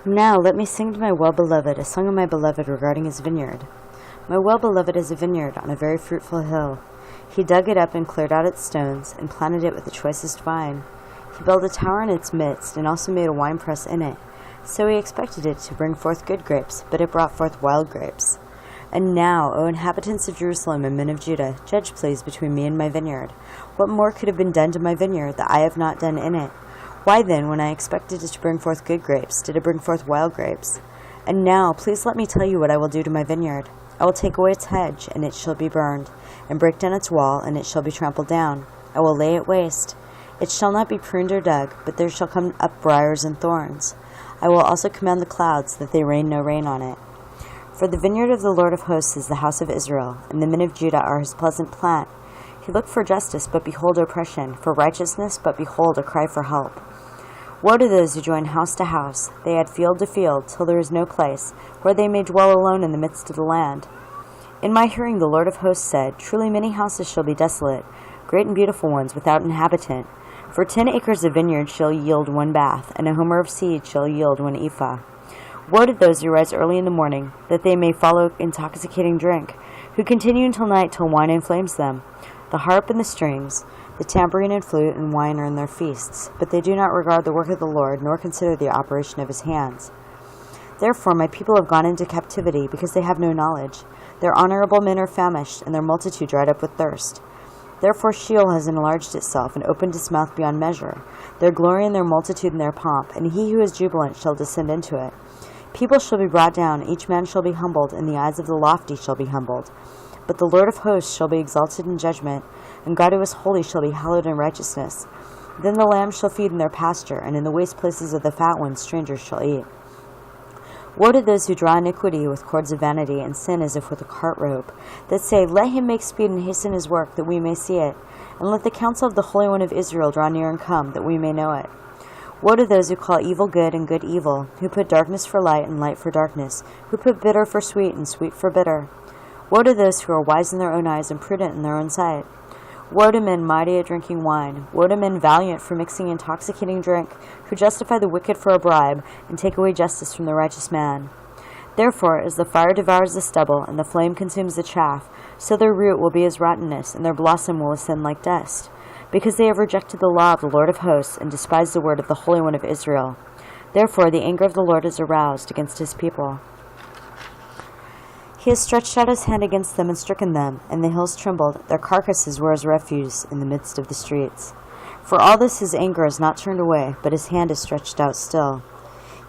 Now let me sing to my well-beloved a song of my beloved regarding his vineyard. My well-beloved has a vineyard on a very fruitful hill. He dug it up and cleared out its stones, and planted it with the choicest vine. He built a tower in its midst, and also made a winepress in it. So he expected it to bring forth good grapes, but it brought forth wild grapes. And now, O inhabitants of Jerusalem and men of Judah, judge please between me and my vineyard. What more could have been done to my vineyard that I have not done in it? Why then, when I expected it to bring forth good grapes, did it bring forth wild grapes? And now, please let me tell you what I will do to my vineyard. I will take away its hedge, and it shall be burned, and break down its wall, and it shall be trampled down. I will lay it waste. It shall not be pruned or dug, but there shall come up briars and thorns. I will also command the clouds, that they rain no rain on it. For the vineyard of the Lord of hosts is the house of Israel, and the men of Judah are his pleasant plant. He looked for justice, but behold oppression, for righteousness, but behold a cry for help. Woe to those who join house to house. They add field to field, till there is no place, where they may dwell alone in the midst of the land. In my hearing the Lord of hosts said, Truly many houses shall be desolate, great and beautiful ones without inhabitant. For 10 acres of vineyard shall yield 1 bath, and a homer of seed shall yield 1 ephah. Woe to those who rise early in the morning, that they may follow intoxicating drink, who continue until night till wine inflames them. The harp and the strings, the tambourine and flute and wine are in their feasts, but they do not regard the work of the Lord, nor consider the operation of his hands. Therefore my people have gone into captivity, because they have no knowledge. Their honorable men are famished, and their multitude dried up with thirst. Therefore Sheol has enlarged itself, and opened its mouth beyond measure. Their glory and their multitude and their pomp, and he who is jubilant shall descend into it. People shall be brought down, each man shall be humbled, and the eyes of the lofty shall be humbled. But the Lord of hosts shall be exalted in judgment, and God who is holy shall be hallowed in righteousness. Then the lambs shall feed in their pasture, and in the waste places of the fat ones strangers shall eat. Woe to those who draw iniquity with cords of vanity, and sin as if with a cart rope, that say, Let him make speed and hasten his work, that we may see it. And let the counsel of the Holy One of Israel draw near and come, that we may know it. Woe to those who call evil good and good evil, who put darkness for light and light for darkness, who put bitter for sweet and sweet for bitter. Woe to those who are wise in their own eyes and prudent in their own sight. Woe to men mighty at drinking wine. Woe to men valiant for mixing intoxicating drink, who justify the wicked for a bribe, and take away justice from the righteous man. Therefore, as the fire devours the stubble, and the flame consumes the chaff, so their root will be as rottenness, and their blossom will ascend like dust, because they have rejected the law of the Lord of hosts, and despised the word of the Holy One of Israel. Therefore the anger of the Lord is aroused against his people. He has stretched out his hand against them and stricken them, and the hills trembled. Their carcasses were as refuse in the midst of the streets. For all this his anger is not turned away, but his hand is stretched out still.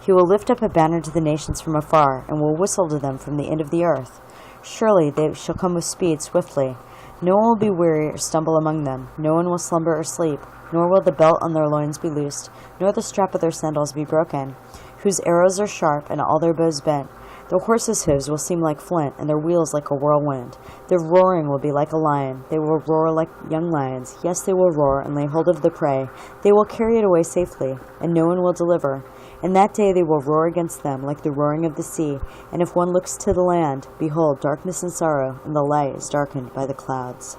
He will lift up a banner to the nations from afar, and will whistle to them from the end of the earth. Surely they shall come with speed swiftly. No one will be weary or stumble among them. No one will slumber or sleep, nor will the belt on their loins be loosed, nor the strap of their sandals be broken, whose arrows are sharp and all their bows bent. Their horses' hooves will seem like flint, and their wheels like a whirlwind. Their roaring will be like a lion. They will roar like young lions. Yes, they will roar and lay hold of the prey. They will carry it away safely, and no one will deliver. In that day they will roar against them like the roaring of the sea. And if one looks to the land, behold, darkness and sorrow, and the light is darkened by the clouds.